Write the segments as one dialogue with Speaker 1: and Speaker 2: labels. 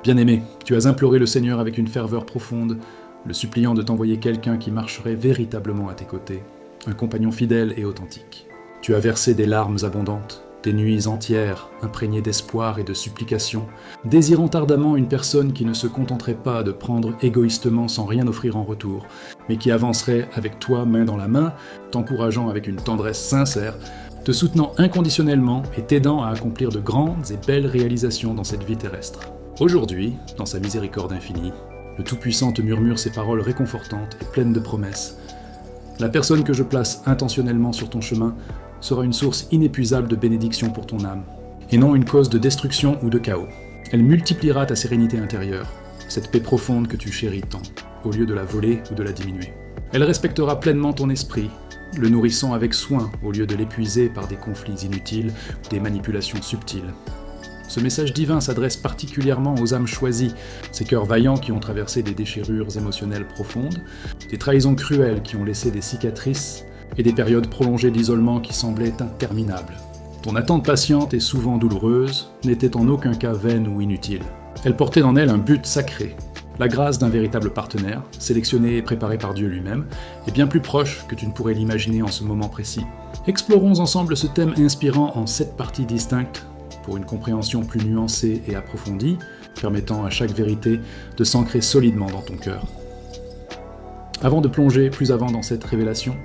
Speaker 1: Bien-aimé, tu as imploré le Seigneur avec une ferveur profonde, le suppliant de t'envoyer quelqu'un qui marcherait véritablement à tes côtés, un compagnon fidèle et authentique. Tu as versé des larmes abondantes, des nuits entières imprégnées d'espoir et de supplication, désirant ardemment une personne qui ne se contenterait pas de prendre égoïstement sans rien offrir en retour, mais qui avancerait avec toi main dans la main, t'encourageant avec une tendresse sincère, te soutenant inconditionnellement et t'aidant à accomplir de grandes et belles réalisations dans cette vie terrestre. Aujourd'hui, dans sa miséricorde infinie, le Tout-Puissant te murmure ces paroles réconfortantes et pleines de promesses. La personne que je place intentionnellement sur ton chemin sera une source inépuisable de bénédiction pour ton âme, et non une cause de destruction ou de chaos. Elle multipliera ta sérénité intérieure, cette paix profonde que tu chéris tant, au lieu de la voler ou de la diminuer. Elle respectera pleinement ton esprit, le nourrissant avec soin au lieu de l'épuiser par des conflits inutiles ou des manipulations subtiles. Ce message divin s'adresse particulièrement aux âmes choisies, ces cœurs vaillants qui ont traversé des déchirures émotionnelles profondes, des trahisons cruelles qui ont laissé des cicatrices et des périodes prolongées d'isolement qui semblaient interminables. Ton attente patiente et souvent douloureuse n'était en aucun cas vaine ou inutile. Elle portait en elle un but sacré, la grâce d'un véritable partenaire, sélectionné et préparé par Dieu lui-même, et bien plus proche que tu ne pourrais l'imaginer en ce moment précis. Explorons ensemble ce thème inspirant en 7 parties distinctes, pour une compréhension plus nuancée et approfondie, permettant à chaque vérité de s'ancrer solidement dans ton cœur. Avant de plonger plus avant dans cette révélation,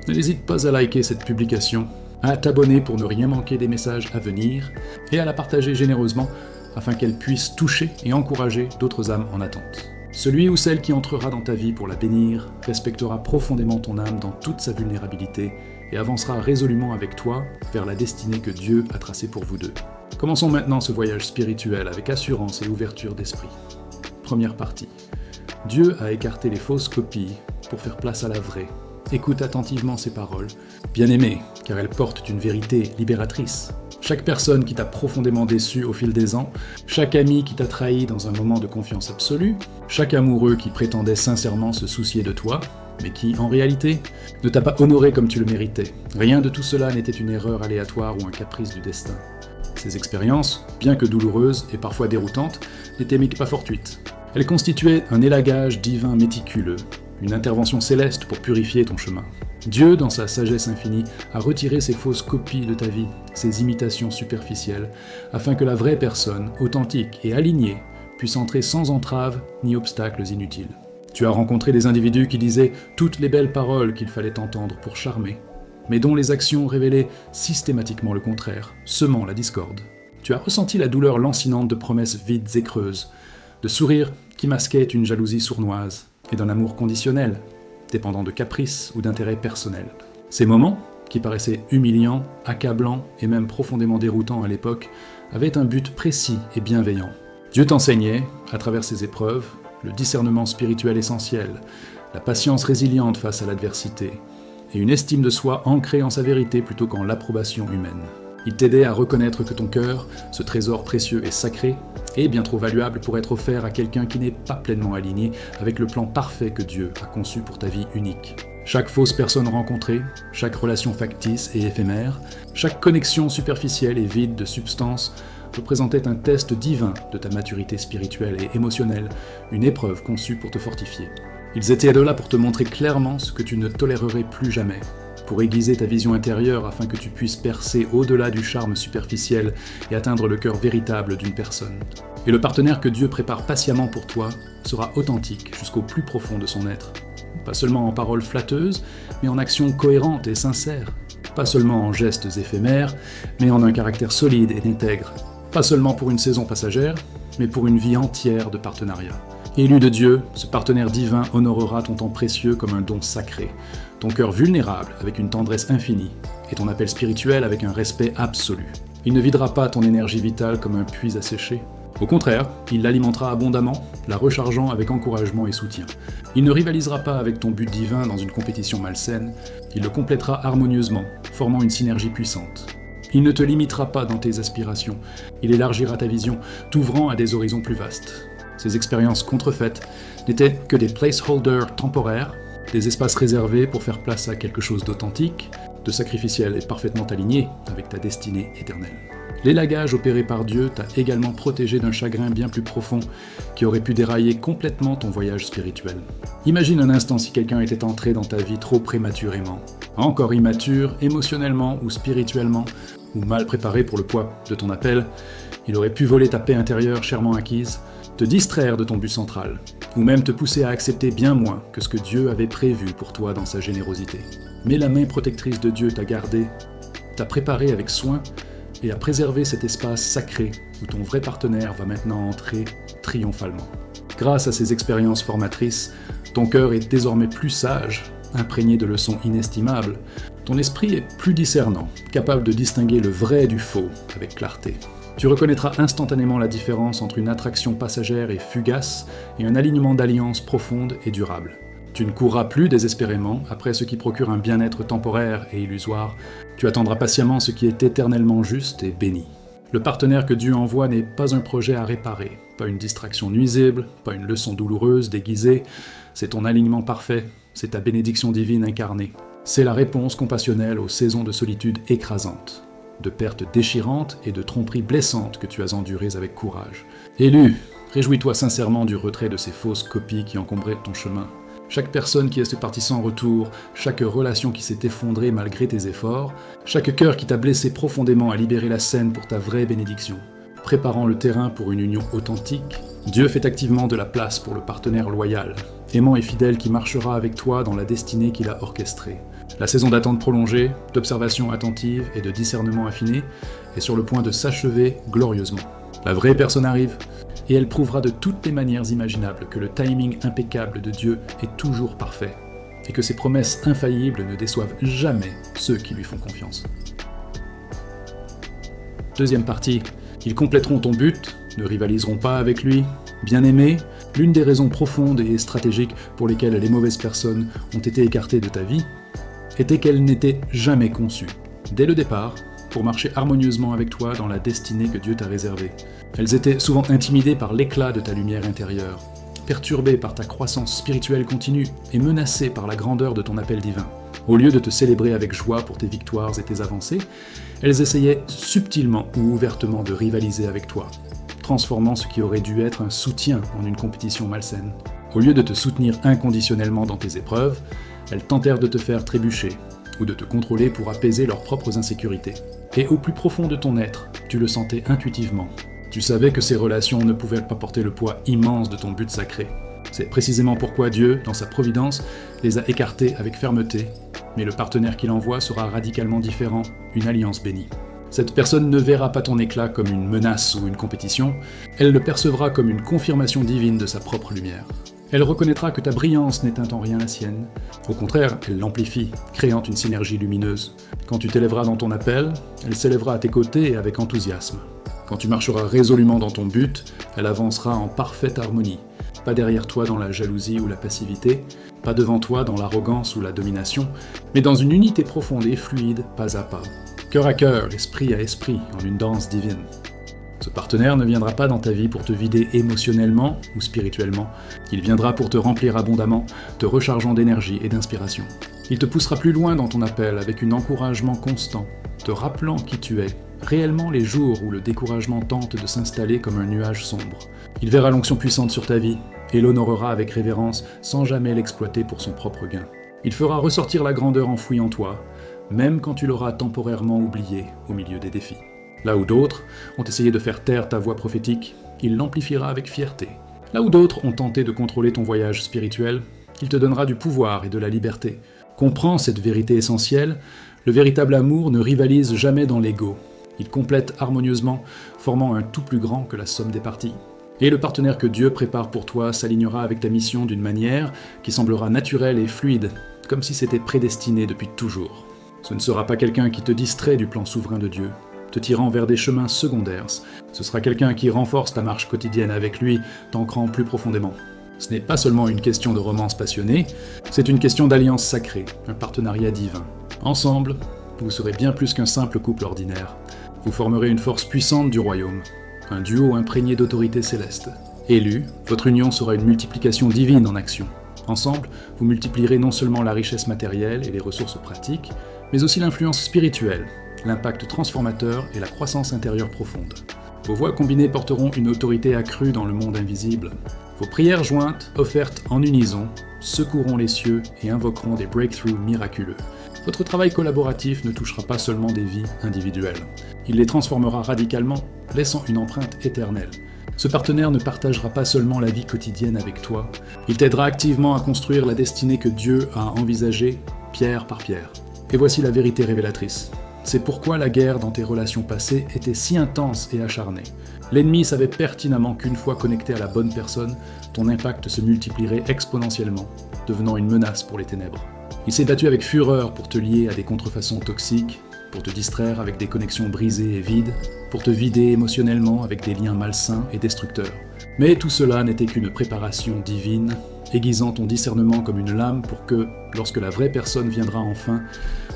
Speaker 1: n'hésite pas à liker cette publication, à t'abonner pour ne rien manquer des messages à venir, et à la partager généreusement afin qu'elle puisse toucher et encourager d'autres âmes en attente. Celui ou celle qui entrera dans ta vie pour la bénir respectera profondément ton âme dans toute sa vulnérabilité et avancera résolument avec toi vers la destinée que Dieu a tracée pour vous deux. Commençons maintenant ce voyage spirituel avec assurance et ouverture d'esprit. Première partie. Dieu a écarté les fausses copies pour faire place à la vraie. Écoute attentivement ces paroles. Bien-aimé, car elles portent une vérité libératrice. Chaque personne qui t'a profondément déçu au fil des ans, chaque ami qui t'a trahi dans un moment de confiance absolue, chaque amoureux qui prétendait sincèrement se soucier de toi, mais qui, en réalité, ne t'a pas honoré comme tu le méritais. Rien de tout cela n'était une erreur aléatoire ou un caprice du destin. Ces expériences, bien que douloureuses et parfois déroutantes, n'étaient pas fortuites. Elles constituaient un élagage divin méticuleux, une intervention céleste pour purifier ton chemin. Dieu, dans sa sagesse infinie, a retiré ces fausses copies de ta vie, ces imitations superficielles, afin que la vraie personne, authentique et alignée, puisse entrer sans entrave ni obstacles inutiles. Tu as rencontré des individus qui disaient toutes les belles paroles qu'il fallait entendre pour charmer, mais dont les actions révélaient systématiquement le contraire, semant la discorde. Tu as ressenti la douleur lancinante de promesses vides et creuses, de sourires qui masquaient une jalousie sournoise, et d'un amour conditionnel, dépendant de caprices ou d'intérêts personnels. Ces moments, qui paraissaient humiliants, accablants et même profondément déroutants à l'époque, avaient un but précis et bienveillant. Dieu t'enseignait, à travers ces épreuves, le discernement spirituel essentiel, la patience résiliente face à l'adversité, et une estime de soi ancrée en sa vérité plutôt qu'en l'approbation humaine. Il t'aidait à reconnaître que ton cœur, ce trésor précieux et sacré, est bien trop valuable pour être offert à quelqu'un qui n'est pas pleinement aligné avec le plan parfait que Dieu a conçu pour ta vie unique. Chaque fausse personne rencontrée, chaque relation factice et éphémère, chaque connexion superficielle et vide de substance représentait un test divin de ta maturité spirituelle et émotionnelle, une épreuve conçue pour te fortifier. Ils étaient là pour te montrer clairement ce que tu ne tolérerais plus jamais, pour aiguiser ta vision intérieure afin que tu puisses percer au-delà du charme superficiel et atteindre le cœur véritable d'une personne. Et le partenaire que Dieu prépare patiemment pour toi sera authentique jusqu'au plus profond de son être. Pas seulement en paroles flatteuses, mais en actions cohérentes et sincères. Pas seulement en gestes éphémères, mais en un caractère solide et intègre. Pas seulement pour une saison passagère, mais pour une vie entière de partenariat. Élu de Dieu, ce partenaire divin honorera ton temps précieux comme un don sacré, ton cœur vulnérable avec une tendresse infinie, et ton appel spirituel avec un respect absolu. Il ne videra pas ton énergie vitale comme un puits asséché. Au contraire, il l'alimentera abondamment, la rechargeant avec encouragement et soutien. Il ne rivalisera pas avec ton but divin dans une compétition malsaine, il le complétera harmonieusement, formant une synergie puissante. Il ne te limitera pas dans tes aspirations, il élargira ta vision, t'ouvrant à des horizons plus vastes. Ces expériences contrefaites n'étaient que des placeholders temporaires, des espaces réservés pour faire place à quelque chose d'authentique, de sacrificiel et parfaitement aligné avec ta destinée éternelle. L'élagage opéré par Dieu t'a également protégé d'un chagrin bien plus profond qui aurait pu dérailler complètement ton voyage spirituel. Imagine un instant si quelqu'un était entré dans ta vie trop prématurément, encore immature, émotionnellement ou spirituellement, ou mal préparé pour le poids de ton appel. Il aurait pu voler ta paix intérieure chèrement acquise, te distraire de ton but central, ou même te pousser à accepter bien moins que ce que Dieu avait prévu pour toi dans sa générosité. Mais la main protectrice de Dieu t'a gardé, t'a préparé avec soin et a préservé cet espace sacré où ton vrai partenaire va maintenant entrer triomphalement. Grâce à ces expériences formatrices, ton cœur est désormais plus sage, imprégné de leçons inestimables. Ton esprit est plus discernant, capable de distinguer le vrai du faux avec clarté. Tu reconnaîtras instantanément la différence entre une attraction passagère et fugace et un alignement d'alliances profondes et durables. Tu ne courras plus désespérément après ce qui procure un bien-être temporaire et illusoire. Tu attendras patiemment ce qui est éternellement juste et béni. Le partenaire que Dieu envoie n'est pas un projet à réparer, pas une distraction nuisible, pas une leçon douloureuse déguisée. C'est ton alignement parfait, c'est ta bénédiction divine incarnée. C'est la réponse compassionnelle aux saisons de solitude écrasantes, de pertes déchirantes et de tromperies blessantes que tu as endurées avec courage. Élu, réjouis-toi sincèrement du retrait de ces fausses copies qui encombraient ton chemin. Chaque personne qui est partie sans retour, chaque relation qui s'est effondrée malgré tes efforts, chaque cœur qui t'a blessé profondément a libéré la scène pour ta vraie bénédiction. Préparant le terrain pour une union authentique, Dieu fait activement de la place pour le partenaire loyal, aimant et fidèle qui marchera avec toi dans la destinée qu'il a orchestrée. La saison d'attente prolongée, d'observation attentive et de discernement affiné est sur le point de s'achever glorieusement. La vraie personne arrive, et elle prouvera de toutes les manières imaginables que le timing impeccable de Dieu est toujours parfait, et que ses promesses infaillibles ne déçoivent jamais ceux qui lui font confiance. Deuxième partie, ils compléteront ton but, ne rivaliseront pas avec lui. Bien-aimé, l'une des raisons profondes et stratégiques pour lesquelles les mauvaises personnes ont été écartées de ta vie était qu'elles n'étaient jamais conçues, dès le départ, pour marcher harmonieusement avec toi dans la destinée que Dieu t'a réservée. Elles étaient souvent intimidées par l'éclat de ta lumière intérieure, perturbées par ta croissance spirituelle continue et menacées par la grandeur de ton appel divin. Au lieu de te célébrer avec joie pour tes victoires et tes avancées, elles essayaient subtilement ou ouvertement de rivaliser avec toi, transformant ce qui aurait dû être un soutien en une compétition malsaine. Au lieu de te soutenir inconditionnellement dans tes épreuves, elles tentèrent de te faire trébucher ou de te contrôler pour apaiser leurs propres insécurités. Et au plus profond de ton être, tu le sentais intuitivement. Tu savais que ces relations ne pouvaient pas porter le poids immense de ton but sacré. C'est précisément pourquoi Dieu, dans sa providence, les a écartées avec fermeté, mais le partenaire qu'il envoie sera radicalement différent, une alliance bénie. Cette personne ne verra pas ton éclat comme une menace ou une compétition, elle le percevra comme une confirmation divine de sa propre lumière. Elle reconnaîtra que ta brillance n'éteint en rien la sienne. Au contraire, elle l'amplifie, créant une synergie lumineuse. Quand tu t'élèveras dans ton appel, elle s'élèvera à tes côtés et avec enthousiasme. Quand tu marcheras résolument dans ton but, elle avancera en parfaite harmonie. Pas derrière toi dans la jalousie ou la passivité, pas devant toi dans l'arrogance ou la domination, mais dans une unité profonde et fluide, pas à pas. Cœur à cœur, esprit à esprit, en une danse divine. Ce partenaire ne viendra pas dans ta vie pour te vider émotionnellement ou spirituellement. Il viendra pour te remplir abondamment, te rechargeant d'énergie et d'inspiration. Il te poussera plus loin dans ton appel avec un encouragement constant, te rappelant qui tu es, réellement les jours où le découragement tente de s'installer comme un nuage sombre. Il verra l'onction puissante sur ta vie et l'honorera avec révérence sans jamais l'exploiter pour son propre gain. Il fera ressortir la grandeur enfouie en toi, même quand tu l'auras temporairement oubliée au milieu des défis. Là où d'autres ont essayé de faire taire ta voix prophétique, il l'amplifiera avec fierté. Là où d'autres ont tenté de contrôler ton voyage spirituel, il te donnera du pouvoir et de la liberté. Comprends cette vérité essentielle, le véritable amour ne rivalise jamais dans l'ego. Il complète harmonieusement, formant un tout plus grand que la somme des parties. Et le partenaire que Dieu prépare pour toi s'alignera avec ta mission d'une manière qui semblera naturelle et fluide, comme si c'était prédestiné depuis toujours. Ce ne sera pas quelqu'un qui te distrait du plan souverain de Dieu, te tirant vers des chemins secondaires. Ce sera quelqu'un qui renforce ta marche quotidienne avec lui, t'ancrant plus profondément. Ce n'est pas seulement une question de romance passionnée, c'est une question d'alliance sacrée, un partenariat divin. Ensemble, vous serez bien plus qu'un simple couple ordinaire. Vous formerez une force puissante du royaume, un duo imprégné d'autorité céleste. Élu, votre union sera une multiplication divine en action. Ensemble, vous multiplierez non seulement la richesse matérielle et les ressources pratiques, mais aussi l'influence spirituelle, l'impact transformateur et la croissance intérieure profonde. Vos voix combinées porteront une autorité accrue dans le monde invisible. Vos prières jointes, offertes en unison, secourront les cieux et invoqueront des breakthroughs miraculeux. Votre travail collaboratif ne touchera pas seulement des vies individuelles. Il les transformera radicalement, laissant une empreinte éternelle. Ce partenaire ne partagera pas seulement la vie quotidienne avec toi, il t'aidera activement à construire la destinée que Dieu a envisagée, pierre par pierre. Et voici la vérité révélatrice. C'est pourquoi la guerre dans tes relations passées était si intense et acharnée. L'ennemi savait pertinemment qu'une fois connecté à la bonne personne, ton impact se multiplierait exponentiellement, devenant une menace pour les ténèbres. Il s'est battu avec fureur pour te lier à des contrefaçons toxiques, pour te distraire avec des connexions brisées et vides, pour te vider émotionnellement avec des liens malsains et destructeurs. Mais tout cela n'était qu'une préparation divine, aiguisant ton discernement comme une lame pour que, lorsque la vraie personne viendra enfin,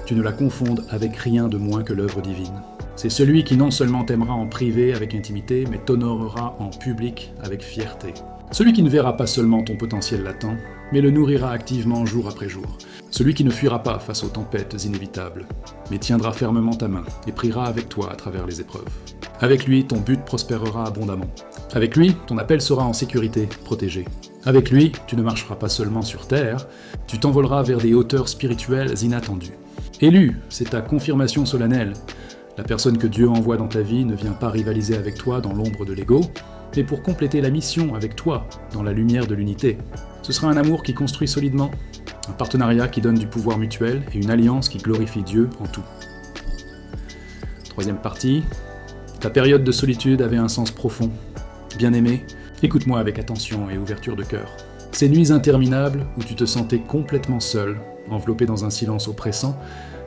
Speaker 1: tu ne la confondes avec rien de moins que l'œuvre divine. C'est celui qui non seulement t'aimera en privé avec intimité, mais t'honorera en public avec fierté. Celui qui ne verra pas seulement ton potentiel latent, mais le nourrira activement jour après jour. Celui qui ne fuira pas face aux tempêtes inévitables, mais tiendra fermement ta main et priera avec toi à travers les épreuves. Avec lui, ton but prospérera abondamment. Avec lui, ton appel sera en sécurité, protégé. Avec lui, tu ne marcheras pas seulement sur terre, tu t'envoleras vers des hauteurs spirituelles inattendues. Élu, c'est ta confirmation solennelle. La personne que Dieu envoie dans ta vie ne vient pas rivaliser avec toi dans l'ombre de l'ego, mais pour compléter la mission avec toi, dans la lumière de l'unité. Ce sera un amour qui construit solidement, un partenariat qui donne du pouvoir mutuel et une alliance qui glorifie Dieu en tout. Troisième partie, ta période de solitude avait un sens profond. Bien-aimé, écoute-moi avec attention et ouverture de cœur. Ces nuits interminables où tu te sentais complètement seul, enveloppé dans un silence oppressant,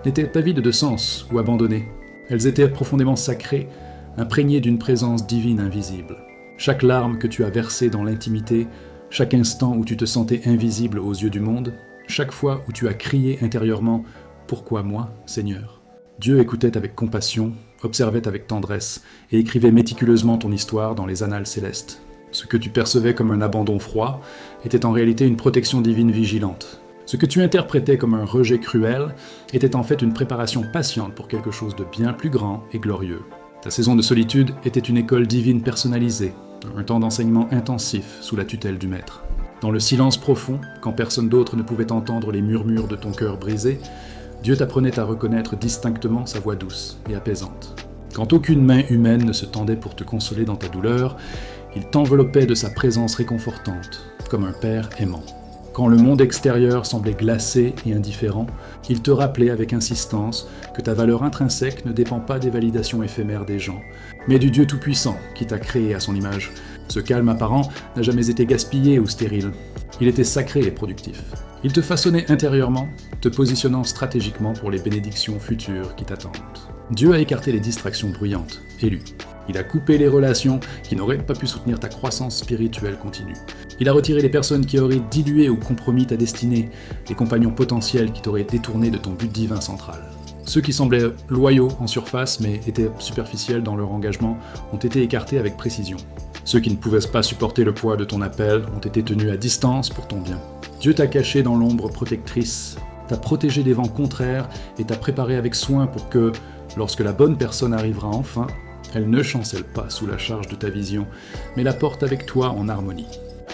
Speaker 1: n'étaient pas vides de sens ou abandonnées. Elles étaient profondément sacrées, imprégnées d'une présence divine invisible. Chaque larme que tu as versée dans l'intimité, chaque instant où tu te sentais invisible aux yeux du monde, chaque fois où tu as crié intérieurement « Pourquoi moi, Seigneur ?» Dieu écoutait avec compassion, observait avec tendresse et écrivait méticuleusement ton histoire dans les annales célestes. Ce que tu percevais comme un abandon froid était en réalité une protection divine vigilante. Ce que tu interprétais comme un rejet cruel était en fait une préparation patiente pour quelque chose de bien plus grand et glorieux. Ta saison de solitude était une école divine personnalisée, un temps d'enseignement intensif sous la tutelle du Maître. Dans le silence profond, quand personne d'autre ne pouvait entendre les murmures de ton cœur brisé, Dieu t'apprenait à reconnaître distinctement sa voix douce et apaisante. Quand aucune main humaine ne se tendait pour te consoler dans ta douleur, il t'enveloppait de sa présence réconfortante, comme un père aimant. Quand le monde extérieur semblait glacé et indifférent, il te rappelait avec insistance que ta valeur intrinsèque ne dépend pas des validations éphémères des gens, mais du Dieu Tout-Puissant qui t'a créé à son image. Ce calme apparent n'a jamais été gaspillé ou stérile. Il était sacré et productif. Il te façonnait intérieurement, te positionnant stratégiquement pour les bénédictions futures qui t'attendent. Dieu a écarté les distractions bruyantes, élu. Il a coupé les relations qui n'auraient pas pu soutenir ta croissance spirituelle continue. Il a retiré les personnes qui auraient dilué ou compromis ta destinée, les compagnons potentiels qui t'auraient détourné de ton but divin central. Ceux qui semblaient loyaux en surface mais étaient superficiels dans leur engagement ont été écartés avec précision. Ceux qui ne pouvaient pas supporter le poids de ton appel ont été tenus à distance pour ton bien. Dieu t'a caché dans l'ombre protectrice, t'a protégé des vents contraires et t'a préparé avec soin pour que, lorsque la bonne personne arrivera enfin, elle ne chancelle pas sous la charge de ta vision, mais la porte avec toi en harmonie.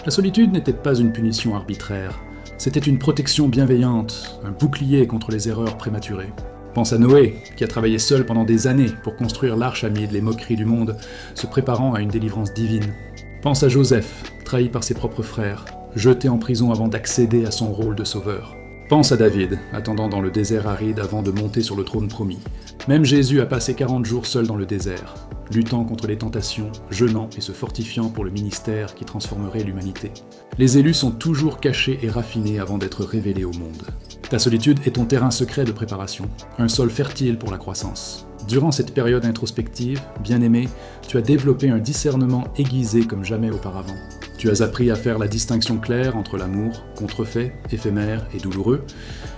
Speaker 1: La solitude n'était pas une punition arbitraire, c'était une protection bienveillante, un bouclier contre les erreurs prématurées. Pense à Noé, qui a travaillé seul pendant des années pour construire l'arche amide les moqueries du monde, se préparant à une délivrance divine. Pense à Joseph, trahi par ses propres frères, jeté en prison avant d'accéder à son rôle de sauveur. Pense à David, attendant dans le désert aride avant de monter sur le trône promis. Même Jésus a passé 40 jours seul dans le désert, luttant contre les tentations, jeûnant et se fortifiant pour le ministère qui transformerait l'humanité. Les élus sont toujours cachés et raffinés avant d'être révélés au monde. Ta solitude est ton terrain secret de préparation, un sol fertile pour la croissance. Durant cette période introspective, bien-aimé, tu as développé un discernement aiguisé comme jamais auparavant. Tu as appris à faire la distinction claire entre l'amour, contrefait, éphémère et douloureux,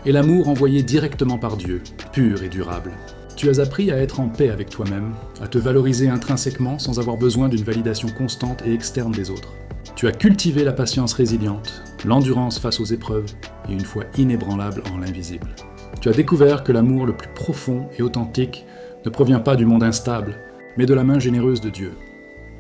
Speaker 1: et l'amour envoyé directement par Dieu, pur et durable. Tu as appris à être en paix avec toi-même, à te valoriser intrinsèquement sans avoir besoin d'une validation constante et externe des autres. Tu as cultivé la patience résiliente, l'endurance face aux épreuves et une foi inébranlable en l'invisible. Tu as découvert que l'amour le plus profond et authentique ne provient pas du monde instable, mais de la main généreuse de Dieu.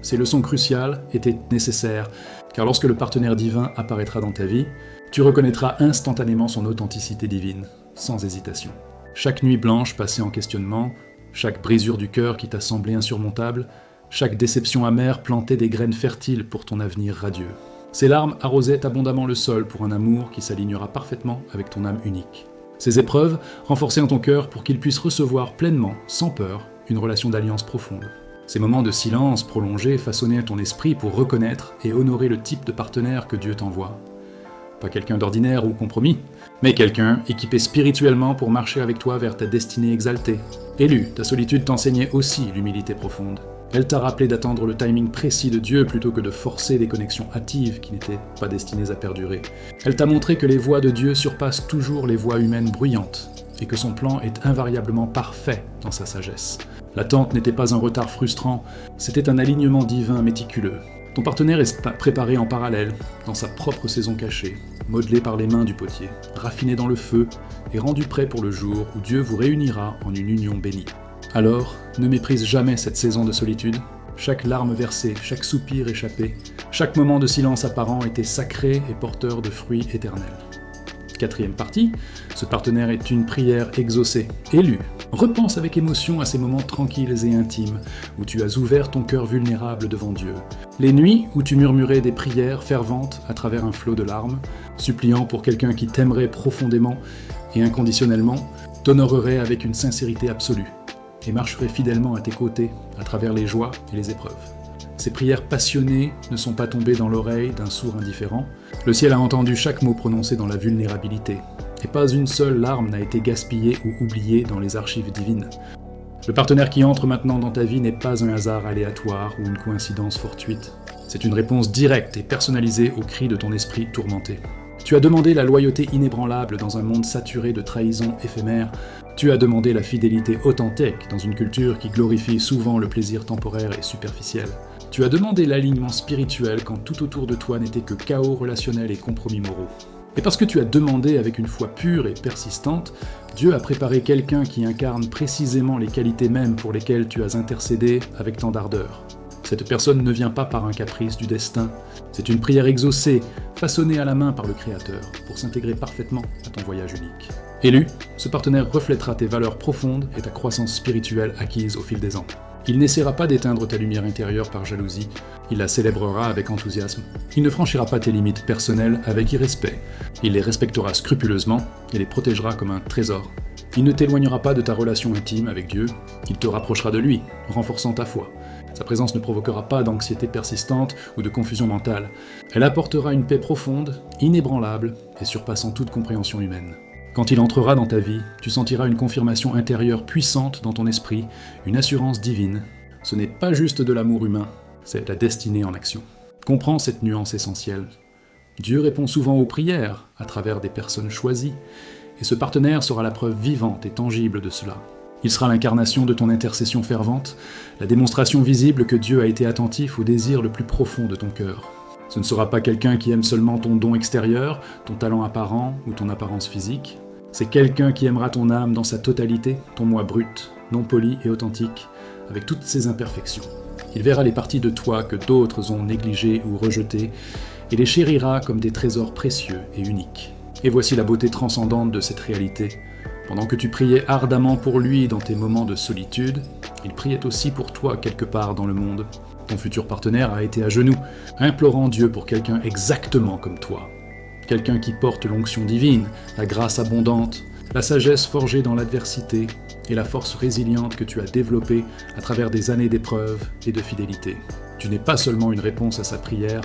Speaker 1: Ces leçons cruciales étaient nécessaires, car lorsque le partenaire divin apparaîtra dans ta vie, tu reconnaîtras instantanément son authenticité divine, sans hésitation. Chaque nuit blanche passée en questionnement, chaque brisure du cœur qui t'a semblé insurmontable, chaque déception amère plantait des graines fertiles pour ton avenir radieux. Ces larmes arrosaient abondamment le sol pour un amour qui s'alignera parfaitement avec ton âme unique. Ces épreuves renforçaient en ton cœur pour qu'il puisse recevoir pleinement, sans peur, une relation d'alliance profonde. Ces moments de silence prolongés façonnaient ton esprit pour reconnaître et honorer le type de partenaire que Dieu t'envoie. Pas quelqu'un d'ordinaire ou compromis, mais quelqu'un équipé spirituellement pour marcher avec toi vers ta destinée exaltée. Élu, ta solitude t'enseignait aussi l'humilité profonde. Elle t'a rappelé d'attendre le timing précis de Dieu plutôt que de forcer des connexions hâtives qui n'étaient pas destinées à perdurer. Elle t'a montré que les voies de Dieu surpassent toujours les voies humaines bruyantes, et que son plan est invariablement parfait dans sa sagesse. L'attente n'était pas un retard frustrant, c'était un alignement divin méticuleux. Ton partenaire est préparé en parallèle, dans sa propre saison cachée, modelé par les mains du potier, raffiné dans le feu et rendu prêt pour le jour où Dieu vous réunira en une union bénie. Alors, ne méprise jamais cette saison de solitude. Chaque larme versée, chaque soupir échappé, chaque moment de silence apparent était sacré et porteur de fruits éternels. Quatrième partie, ce partenaire est une prière exaucée, élue. Repense avec émotion à ces moments tranquilles et intimes, où tu as ouvert ton cœur vulnérable devant Dieu. Les nuits où tu murmurais des prières ferventes à travers un flot de larmes, suppliant pour quelqu'un qui t'aimerait profondément et inconditionnellement, t'honorerait avec une sincérité absolue, et marcherait fidèlement à tes côtés à travers les joies et les épreuves. Ces prières passionnées ne sont pas tombées dans l'oreille d'un sourd indifférent. Le ciel a entendu chaque mot prononcé dans la vulnérabilité, et pas une seule larme n'a été gaspillée ou oubliée dans les archives divines. Le partenaire qui entre maintenant dans ta vie n'est pas un hasard aléatoire ou une coïncidence fortuite. C'est une réponse directe et personnalisée aux cris de ton esprit tourmenté. Tu as demandé la loyauté inébranlable dans un monde saturé de trahisons éphémères. Tu as demandé la fidélité authentique dans une culture qui glorifie souvent le plaisir temporaire et superficiel. Tu as demandé l'alignement spirituel quand tout autour de toi n'était que chaos relationnel et compromis moraux. Et parce que tu as demandé avec une foi pure et persistante, Dieu a préparé quelqu'un qui incarne précisément les qualités mêmes pour lesquelles tu as intercédé avec tant d'ardeur. Cette personne ne vient pas par un caprice du destin, c'est une prière exaucée, façonnée à la main par le Créateur, pour s'intégrer parfaitement à ton voyage unique. Élu, ce partenaire reflètera tes valeurs profondes et ta croissance spirituelle acquise au fil des ans. Il n'essaiera pas d'éteindre ta lumière intérieure par jalousie, il la célébrera avec enthousiasme. Il ne franchira pas tes limites personnelles avec irrespect, il les respectera scrupuleusement et les protégera comme un trésor. Il ne t'éloignera pas de ta relation intime avec Dieu, il te rapprochera de lui, renforçant ta foi. Sa présence ne provoquera pas d'anxiété persistante ou de confusion mentale. Elle apportera une paix profonde, inébranlable et surpassant toute compréhension humaine. Quand il entrera dans ta vie, tu sentiras une confirmation intérieure puissante dans ton esprit, une assurance divine. Ce n'est pas juste de l'amour humain, c'est la destinée en action. Comprends cette nuance essentielle. Dieu répond souvent aux prières à travers des personnes choisies, et ce partenaire sera la preuve vivante et tangible de cela. Il sera l'incarnation de ton intercession fervente, la démonstration visible que Dieu a été attentif au désir le plus profond de ton cœur. Ce ne sera pas quelqu'un qui aime seulement ton don extérieur, ton talent apparent ou ton apparence physique. C'est quelqu'un qui aimera ton âme dans sa totalité, ton moi brut, non poli et authentique, avec toutes ses imperfections. Il verra les parties de toi que d'autres ont négligées ou rejetées, et les chérira comme des trésors précieux et uniques. Et voici la beauté transcendante de cette réalité. Pendant que tu priais ardemment pour lui dans tes moments de solitude, il priait aussi pour toi quelque part dans le monde. Ton futur partenaire a été à genoux, implorant Dieu pour quelqu'un exactement comme toi. Quelqu'un qui porte l'onction divine, la grâce abondante, la sagesse forgée dans l'adversité et la force résiliente que tu as développée à travers des années d'épreuves et de fidélité. Tu n'es pas seulement une réponse à sa prière,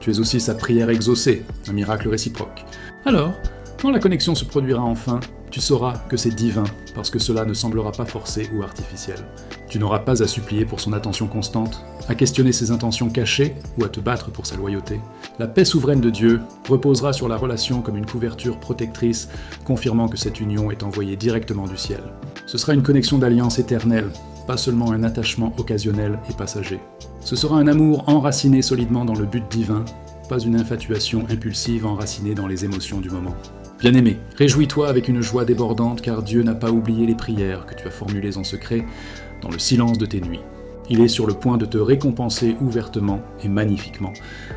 Speaker 1: tu es aussi sa prière exaucée, un miracle réciproque. Alors, quand la connexion se produira enfin, tu sauras que c'est divin, parce que cela ne semblera pas forcé ou artificiel. Tu n'auras pas à supplier pour son attention constante, à questionner ses intentions cachées ou à te battre pour sa loyauté. La paix souveraine de Dieu reposera sur la relation comme une couverture protectrice, confirmant que cette union est envoyée directement du ciel. Ce sera une connexion d'alliance éternelle, pas seulement un attachement occasionnel et passager. Ce sera un amour enraciné solidement dans le but divin, pas une infatuation impulsive enracinée dans les émotions du moment. Bien-aimé, réjouis-toi avec une joie débordante car Dieu n'a pas oublié les prières que tu as formulées en secret dans le silence de tes nuits. Il est sur le point de te récompenser ouvertement et magnifiquement,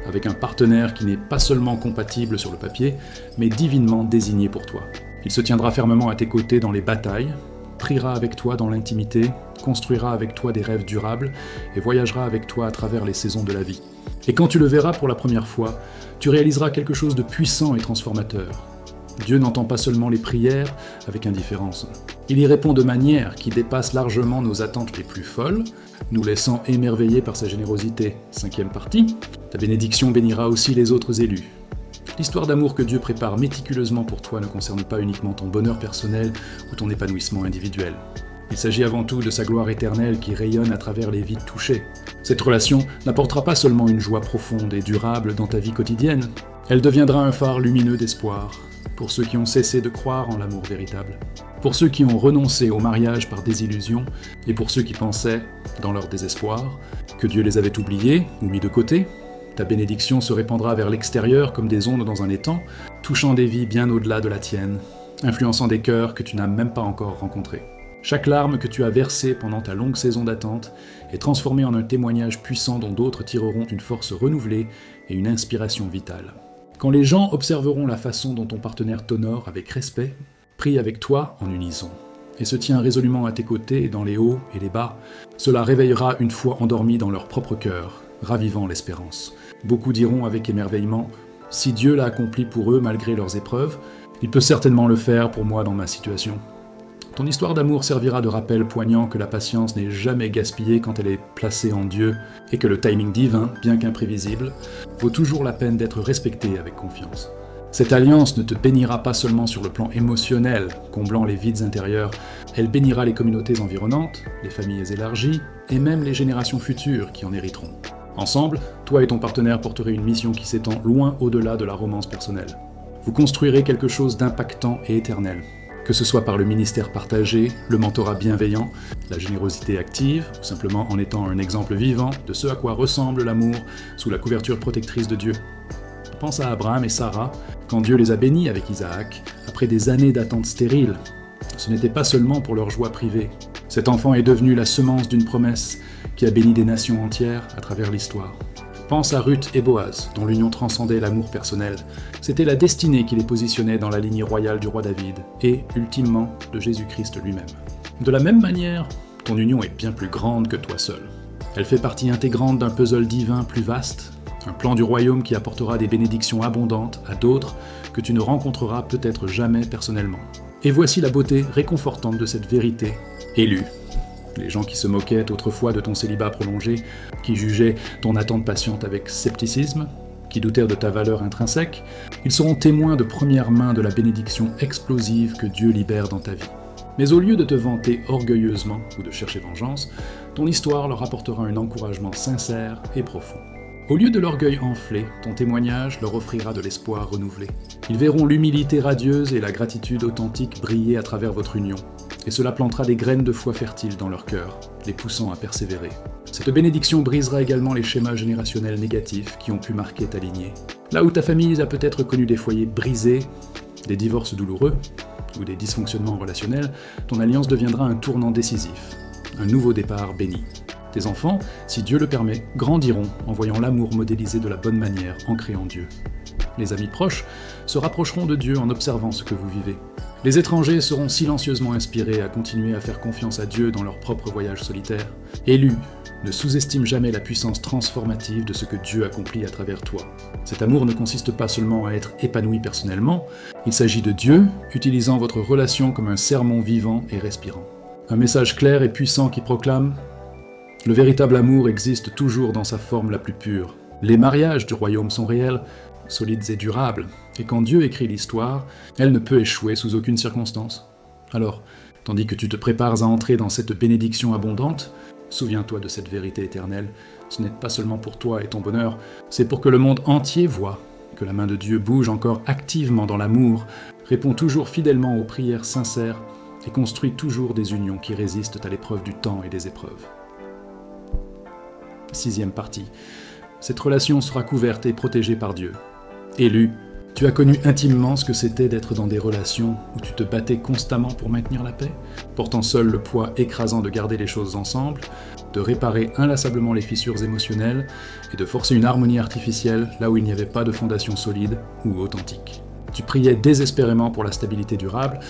Speaker 1: avec un partenaire qui n'est pas seulement compatible sur le papier, mais divinement désigné pour toi. Il se tiendra fermement à tes côtés dans les batailles, priera avec toi dans l'intimité, construira avec toi des rêves durables et voyagera avec toi à travers les saisons de la vie. Et quand tu le verras pour la première fois, tu réaliseras quelque chose de puissant et transformateur. Dieu n'entend pas seulement les prières avec indifférence. Il y répond de manière qui dépasse largement nos attentes les plus folles, nous laissant émerveillés par sa générosité. 5e partie, ta bénédiction bénira aussi les autres élus. L'histoire d'amour que Dieu prépare méticuleusement pour toi ne concerne pas uniquement ton bonheur personnel ou ton épanouissement individuel. Il s'agit avant tout de sa gloire éternelle qui rayonne à travers les vies touchées. Cette relation n'apportera pas seulement une joie profonde et durable dans ta vie quotidienne, elle deviendra un phare lumineux d'espoir pour ceux qui ont cessé de croire en l'amour véritable, pour ceux qui ont renoncé au mariage par désillusion et pour ceux qui pensaient, dans leur désespoir, que Dieu les avait oubliés ou mis de côté. Ta bénédiction se répandra vers l'extérieur comme des ondes dans un étang, touchant des vies bien au-delà de la tienne, influençant des cœurs que tu n'as même pas encore rencontrés. Chaque larme que tu as versée pendant ta longue saison d'attente est transformée en un témoignage puissant dont d'autres tireront une force renouvelée et une inspiration vitale. Quand les gens observeront la façon dont ton partenaire t'honore avec respect, prie avec toi en unisson, et se tient résolument à tes côtés dans les hauts et les bas, cela réveillera une foi endormie dans leur propre cœur, ravivant l'espérance. Beaucoup diront avec émerveillement, « Si Dieu l'a accompli pour eux malgré leurs épreuves, il peut certainement le faire pour moi dans ma situation. » Ton histoire d'amour servira de rappel poignant que la patience n'est jamais gaspillée quand elle est placée en Dieu et que le timing divin, bien qu'imprévisible, vaut toujours la peine d'être respecté avec confiance. Cette alliance ne te bénira pas seulement sur le plan émotionnel, comblant les vides intérieurs, elle bénira les communautés environnantes, les familles élargies et même les générations futures qui en hériteront. Ensemble, toi et ton partenaire porterez une mission qui s'étend loin au-delà de la romance personnelle. Vous construirez quelque chose d'impactant et éternel. Que ce soit par le ministère partagé, le mentorat bienveillant, la générosité active, ou simplement en étant un exemple vivant de ce à quoi ressemble l'amour sous la couverture protectrice de Dieu. Pense à Abraham et Sarah, quand Dieu les a bénis avec Isaac, après des années d'attente stérile. Ce n'était pas seulement pour leur joie privée. Cet enfant est devenu la semence d'une promesse qui a béni des nations entières à travers l'histoire. Pense à Ruth et Boaz, dont l'union transcendait l'amour personnel. C'était la destinée qui les positionnait dans la lignée royale du roi David, et, ultimement, de Jésus-Christ lui-même. De la même manière, ton union est bien plus grande que toi seul. Elle fait partie intégrante d'un puzzle divin plus vaste, un plan du royaume qui apportera des bénédictions abondantes à d'autres que tu ne rencontreras peut-être jamais personnellement. Et voici la beauté réconfortante de cette vérité élue. Les gens qui se moquaient autrefois de ton célibat prolongé, qui jugeaient ton attente patiente avec scepticisme, qui doutèrent de ta valeur intrinsèque, ils seront témoins de première main de la bénédiction explosive que Dieu libère dans ta vie. Mais au lieu de te vanter orgueilleusement ou de chercher vengeance, ton histoire leur apportera un encouragement sincère et profond. Au lieu de l'orgueil enflé, ton témoignage leur offrira de l'espoir renouvelé. Ils verront l'humilité radieuse et la gratitude authentique briller à travers votre union, et cela plantera des graines de foi fertiles dans leur cœur, les poussant à persévérer. Cette bénédiction brisera également les schémas générationnels négatifs qui ont pu marquer ta lignée. Là où ta famille a peut-être connu des foyers brisés, des divorces douloureux, ou des dysfonctionnements relationnels, ton alliance deviendra un tournant décisif, un nouveau départ béni. Tes enfants, si Dieu le permet, grandiront en voyant l'amour modélisé de la bonne manière, ancré en Dieu. Les amis proches se rapprocheront de Dieu en observant ce que vous vivez. Les étrangers seront silencieusement inspirés à continuer à faire confiance à Dieu dans leur propre voyage solitaire. Élus, ne sous-estime jamais la puissance transformative de ce que Dieu accomplit à travers toi. Cet amour ne consiste pas seulement à être épanoui personnellement, il s'agit de Dieu utilisant votre relation comme un sermon vivant et respirant. Un message clair et puissant qui proclame « Le véritable amour existe toujours dans sa forme la plus pure. Les mariages du royaume sont réels, solides et durables, et quand Dieu écrit l'histoire, elle ne peut échouer sous aucune circonstance. Alors, tandis que tu te prépares à entrer dans cette bénédiction abondante, souviens-toi de cette vérité éternelle. Ce n'est pas seulement pour toi et ton bonheur, c'est pour que le monde entier voie que la main de Dieu bouge encore activement dans l'amour, répond toujours fidèlement aux prières sincères et construit toujours des unions qui résistent à l'épreuve du temps et des épreuves. 6e partie. Cette relation sera couverte et protégée par Dieu. Élus, Tu as connu intimement ce que c'était d'être dans des relations où tu te battais constamment pour maintenir la paix, portant seul le poids écrasant de garder les choses ensemble, de réparer inlassablement les fissures émotionnelles et de forcer une harmonie artificielle là où il n'y avait pas de fondation solide ou authentique. Tu priais désespérément pour la stabilité durable,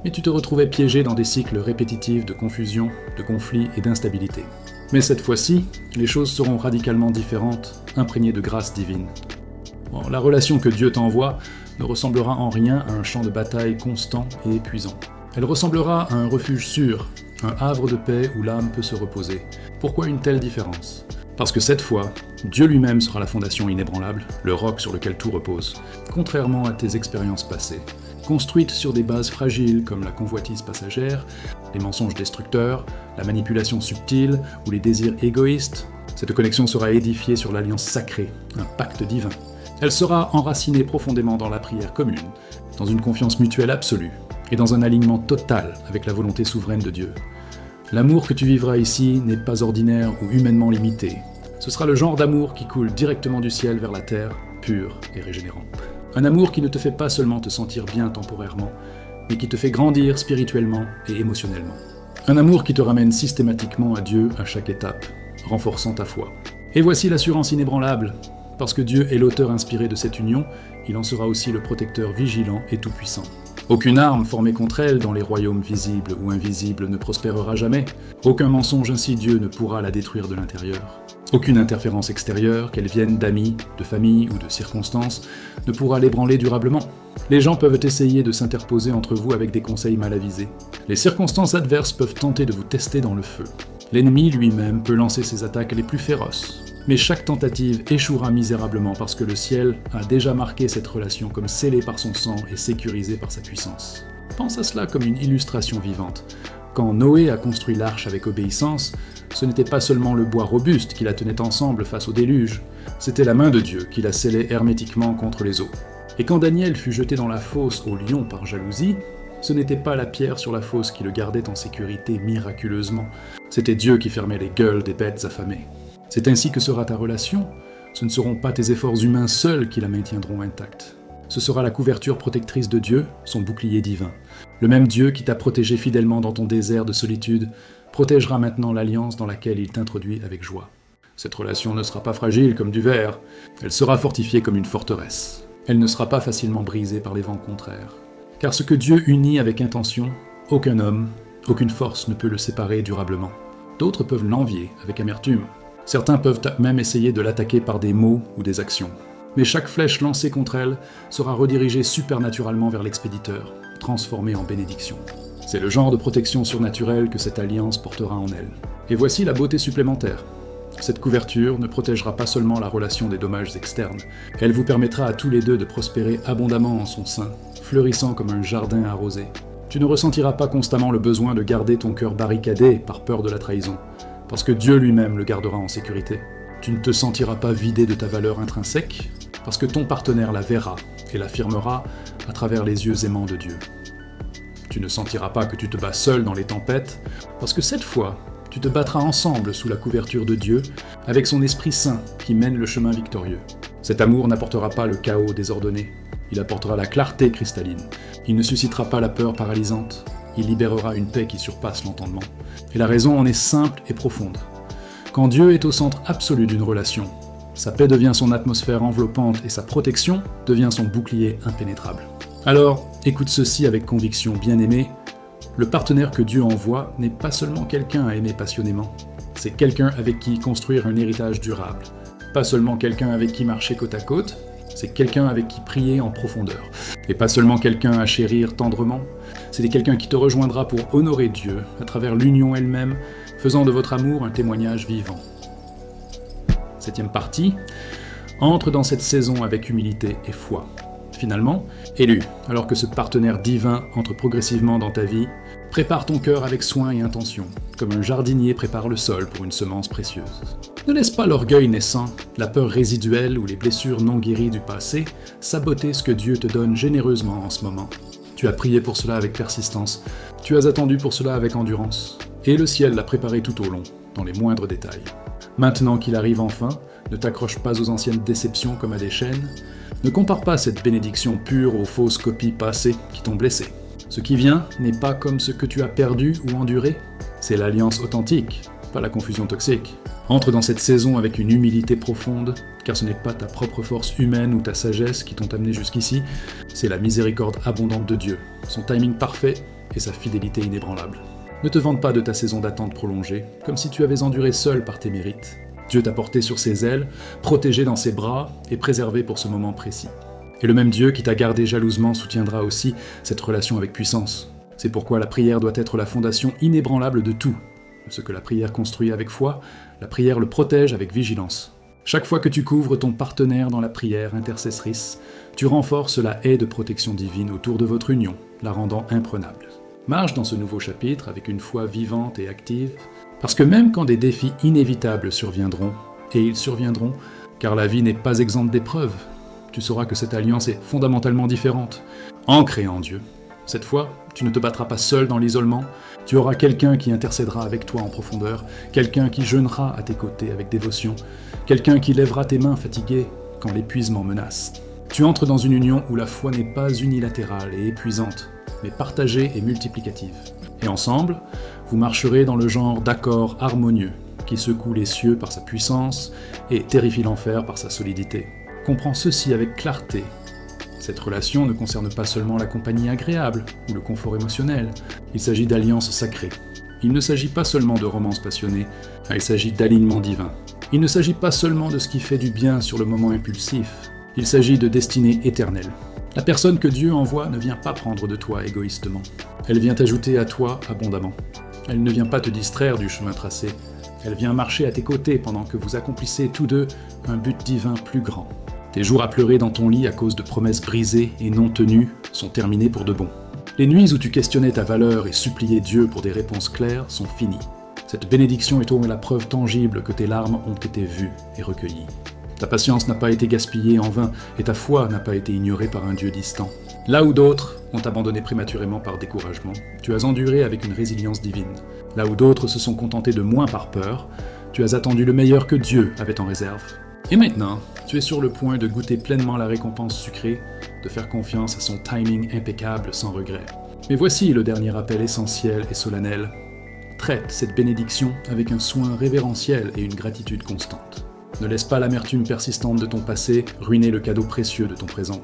Speaker 1: mais tu te retrouvais piégé dans des cycles répétitifs de confusion, de conflits et d'instabilité. Mais cette fois-ci, les choses seront radicalement différentes, imprégnées de grâce divine. Bon, la relation que Dieu t'envoie ne ressemblera en rien à un champ de bataille constant et épuisant. Elle ressemblera à un refuge sûr, un havre de paix où l'âme peut se reposer. Pourquoi une telle différence ? Parce que cette fois, Dieu lui-même sera la fondation inébranlable, le roc sur lequel tout repose, contrairement à tes expériences passées. Construite sur des bases fragiles comme la convoitise passagère, les mensonges destructeurs, la manipulation subtile ou les désirs égoïstes, cette connexion sera édifiée sur l'alliance sacrée, un pacte divin. Elle sera enracinée profondément dans la prière commune, dans une confiance mutuelle absolue et dans un alignement total avec la volonté souveraine de Dieu. L'amour que tu vivras ici n'est pas ordinaire ou humainement limité. Ce sera le genre d'amour qui coule directement du ciel vers la terre, pur et régénérant. Un amour qui ne te fait pas seulement te sentir bien temporairement, mais qui te fait grandir spirituellement et émotionnellement. Un amour qui te ramène systématiquement à Dieu à chaque étape, renforçant ta foi. Et voici l'assurance inébranlable. Parce que Dieu est l'auteur inspiré de cette union, il en sera aussi le protecteur vigilant et tout-puissant. Aucune arme formée contre elle dans les royaumes visibles ou invisibles ne prospérera jamais. Aucun mensonge insidieux ne pourra la détruire de l'intérieur. Aucune interférence extérieure, qu'elle vienne d'amis, de famille ou de circonstances, ne pourra l'ébranler durablement. Les gens peuvent essayer de s'interposer entre vous avec des conseils mal avisés. Les circonstances adverses peuvent tenter de vous tester dans le feu. L'ennemi lui-même peut lancer ses attaques les plus féroces. Mais chaque tentative échouera misérablement parce que le ciel a déjà marqué cette relation comme scellée par son sang et sécurisée par sa puissance. Pense à cela comme une illustration vivante. Quand Noé a construit l'arche avec obéissance, ce n'était pas seulement le bois robuste qui la tenait ensemble face au déluge, c'était la main de Dieu qui la scellait hermétiquement contre les eaux. Et quand Daniel fut jeté dans la fosse au lion par jalousie, ce n'était pas la pierre sur la fosse qui le gardait en sécurité miraculeusement, c'était Dieu qui fermait les gueules des bêtes affamées. C'est ainsi que sera ta relation, ce ne seront pas tes efforts humains seuls qui la maintiendront intacte. Ce sera la couverture protectrice de Dieu, son bouclier divin. Le même Dieu qui t'a protégé fidèlement dans ton désert de solitude, protégera maintenant l'alliance dans laquelle il t'introduit avec joie. Cette relation ne sera pas fragile comme du verre, elle sera fortifiée comme une forteresse. Elle ne sera pas facilement brisée par les vents contraires. Car ce que Dieu unit avec intention, aucun homme, aucune force ne peut le séparer durablement. D'autres peuvent l'envier avec amertume. Certains peuvent même essayer de l'attaquer par des mots ou des actions. Mais chaque flèche lancée contre elle sera redirigée supernaturellement vers l'expéditeur, transformée en bénédiction. C'est le genre de protection surnaturelle que cette alliance portera en elle. Et voici la beauté supplémentaire. Cette couverture ne protégera pas seulement la relation des dommages externes, elle vous permettra à tous les deux de prospérer abondamment en son sein, fleurissant comme un jardin arrosé. Tu ne ressentiras pas constamment le besoin de garder ton cœur barricadé par peur de la trahison, parce que Dieu lui-même le gardera en sécurité. Tu ne te sentiras pas vidé de ta valeur intrinsèque, parce que ton partenaire la verra et l'affirmera à travers les yeux aimants de Dieu. Tu ne sentiras pas que tu te bats seul dans les tempêtes, parce que cette fois, tu te battras ensemble sous la couverture de Dieu, avec son Esprit Saint qui mène le chemin victorieux. Cet amour n'apportera pas le chaos désordonné, il apportera la clarté cristalline. Il ne suscitera pas la peur paralysante, il libérera une paix qui surpasse l'entendement. Et la raison en est simple et profonde. Quand Dieu est au centre absolu d'une relation, sa paix devient son atmosphère enveloppante et sa protection devient son bouclier impénétrable. Alors, écoute ceci avec conviction, bien-aimé. Le partenaire que Dieu envoie n'est pas seulement quelqu'un à aimer passionnément, c'est quelqu'un avec qui construire un héritage durable. Pas seulement quelqu'un avec qui marcher côte à côte, c'est quelqu'un avec qui prier en profondeur. Et pas seulement quelqu'un à chérir tendrement, c'est quelqu'un qui te rejoindra pour honorer Dieu à travers l'union elle-même, faisant de votre amour un témoignage vivant. 7e partie, entre dans cette saison avec humilité et foi. Finalement, élu, alors que ce partenaire divin entre progressivement dans ta vie, prépare ton cœur avec soin et intention, comme un jardinier prépare le sol pour une semence précieuse. Ne laisse pas l'orgueil naissant, la peur résiduelle ou les blessures non guéries du passé saboter ce que Dieu te donne généreusement en ce moment. Tu as prié pour cela avec persistance, tu as attendu pour cela avec endurance, et le ciel l'a préparé tout au long, dans les moindres détails. Maintenant qu'il arrive enfin, Ne t'accroche pas aux anciennes déceptions comme à des chaînes. Ne compare pas cette bénédiction pure aux fausses copies passées qui t'ont blessé. Ce qui vient n'est pas comme ce que tu as perdu ou enduré. C'est l'alliance authentique, pas la confusion toxique. Entre dans cette saison avec une humilité profonde, car ce n'est pas ta propre force humaine ou ta sagesse qui t'ont amené jusqu'ici, c'est la miséricorde abondante de Dieu, son timing parfait et sa fidélité inébranlable. Ne te vante pas de ta saison d'attente prolongée, comme si tu avais enduré seul par tes mérites. Dieu t'a porté sur ses ailes, protégé dans ses bras et préservé pour ce moment précis. Et le même Dieu qui t'a gardé jalousement soutiendra aussi cette relation avec puissance. C'est pourquoi la prière doit être la fondation inébranlable de tout. Ce que la prière construit avec foi, la prière le protège avec vigilance. Chaque fois que tu couvres ton partenaire dans la prière intercessrice, tu renforces la haie de protection divine autour de votre union, la rendant imprenable. Marche dans ce nouveau chapitre avec une foi vivante et active, parce que même quand des défis inévitables surviendront, et ils surviendront, car la vie n'est pas exempte d'épreuves, tu sauras que cette alliance est fondamentalement différente, ancrée en Dieu. Cette fois, tu ne te battras pas seul dans l'isolement, tu auras quelqu'un qui intercédera avec toi en profondeur, quelqu'un qui jeûnera à tes côtés avec dévotion, quelqu'un qui lèvera tes mains fatiguées quand l'épuisement menace. Tu entres dans une union où la foi n'est pas unilatérale et épuisante, mais partagée et multiplicative. Et ensemble, vous marcherez dans le genre d'accord harmonieux, qui secoue les cieux par sa puissance et terrifie l'enfer par sa solidité. Comprends ceci avec clarté. Cette relation ne concerne pas seulement la compagnie agréable ou le confort émotionnel, il s'agit d'alliances sacrées. Il ne s'agit pas seulement de romances passionnées, il s'agit d'alignement divin. Il ne s'agit pas seulement de ce qui fait du bien sur le moment impulsif, il s'agit de destinée éternelle. La personne que Dieu envoie ne vient pas prendre de toi égoïstement, elle vient ajouter à toi abondamment. Elle ne vient pas te distraire du chemin tracé, elle vient marcher à tes côtés pendant que vous accomplissez tous deux un but divin plus grand. Tes jours à pleurer dans ton lit à cause de promesses brisées et non tenues sont terminés pour de bon. Les nuits où tu questionnais ta valeur et suppliais Dieu pour des réponses claires sont finies. Cette bénédiction est au moins la preuve tangible que tes larmes ont été vues et recueillies. Ta patience n'a pas été gaspillée en vain et ta foi n'a pas été ignorée par un Dieu distant. Là où d'autres ont abandonné prématurément par découragement, tu as enduré avec une résilience divine. Là où d'autres se sont contentés de moins par peur, tu as attendu le meilleur que Dieu avait en réserve. Et maintenant, tu es sur le point de goûter pleinement la récompense sucrée, de faire confiance à son timing impeccable sans regret. Mais voici le dernier appel essentiel et solennel. Traite cette bénédiction avec un soin révérentiel et une gratitude constante. Ne laisse pas l'amertume persistante de ton passé ruiner le cadeau précieux de ton présent.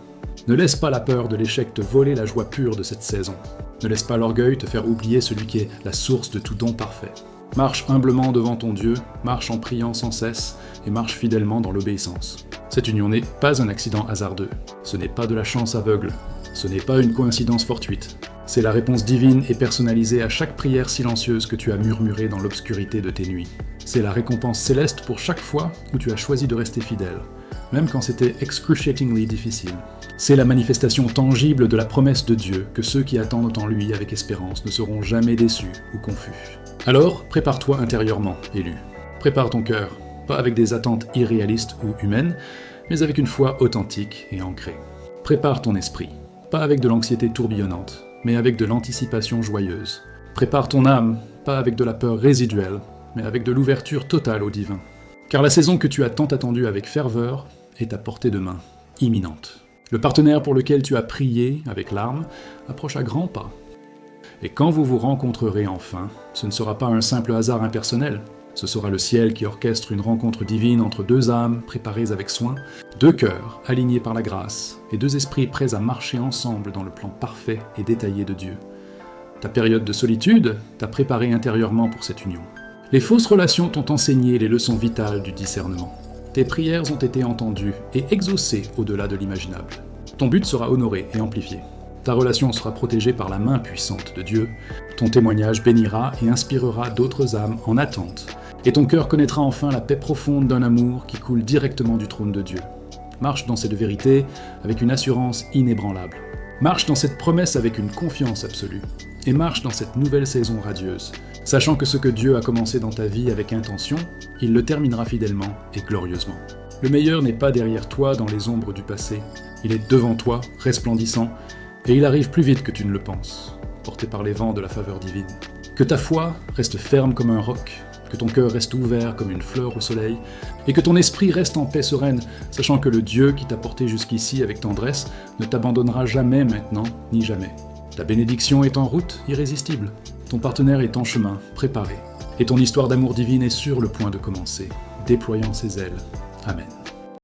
Speaker 1: Ne laisse pas la peur de l'échec te voler la joie pure de cette saison. Ne laisse pas l'orgueil te faire oublier celui qui est la source de tout don parfait. Marche humblement devant ton Dieu, marche en priant sans cesse et marche fidèlement dans l'obéissance. Cette union n'est pas un accident hasardeux, ce n'est pas de la chance aveugle, ce n'est pas une coïncidence fortuite. C'est la réponse divine et personnalisée à chaque prière silencieuse que tu as murmurée dans l'obscurité de tes nuits. C'est la récompense céleste pour chaque fois où tu as choisi de rester fidèle, même quand c'était excruciatingly difficile. C'est la manifestation tangible de la promesse de Dieu que ceux qui attendent en lui avec espérance ne seront jamais déçus ou confus. Alors, prépare-toi intérieurement, élu. Prépare ton cœur, pas avec des attentes irréalistes ou humaines, mais avec une foi authentique et ancrée. Prépare ton esprit, pas avec de l'anxiété tourbillonnante, mais avec de l'anticipation joyeuse. Prépare ton âme, pas avec de la peur résiduelle, mais avec de l'ouverture totale au divin. Car la saison que tu as tant attendue avec ferveur est à portée de main, imminente. Le partenaire pour lequel tu as prié avec larmes approche à grands pas. Et quand vous vous rencontrerez enfin, ce ne sera pas un simple hasard impersonnel, ce sera le ciel qui orchestre une rencontre divine entre deux âmes préparées avec soin, deux cœurs alignés par la grâce, et deux esprits prêts à marcher ensemble dans le plan parfait et détaillé de Dieu. Ta période de solitude t'a préparé intérieurement pour cette union. Les fausses relations t'ont enseigné les leçons vitales du discernement. Tes prières ont été entendues et exaucées au-delà de l'imaginable. Ton but sera honoré et amplifié. Ta relation sera protégée par la main puissante de Dieu. Ton témoignage bénira et inspirera d'autres âmes en attente. Et ton cœur connaîtra enfin la paix profonde d'un amour qui coule directement du trône de Dieu. Marche dans cette vérité avec une assurance inébranlable. Marche dans cette promesse avec une confiance absolue. Et marche dans cette nouvelle saison radieuse, sachant que ce que Dieu a commencé dans ta vie avec intention, il le terminera fidèlement et glorieusement. Le meilleur n'est pas derrière toi dans les ombres du passé, il est devant toi, resplendissant, et il arrive plus vite que tu ne le penses, porté par les vents de la faveur divine. Que ta foi reste ferme comme un roc, que ton cœur reste ouvert comme une fleur au soleil, et que ton esprit reste en paix sereine, sachant que le Dieu qui t'a porté jusqu'ici avec tendresse ne t'abandonnera jamais maintenant, ni jamais. Ta bénédiction est en route, irrésistible. Ton partenaire est en chemin, préparé. Et ton histoire d'amour divine est sur le point de commencer, déployant ses ailes. Amen.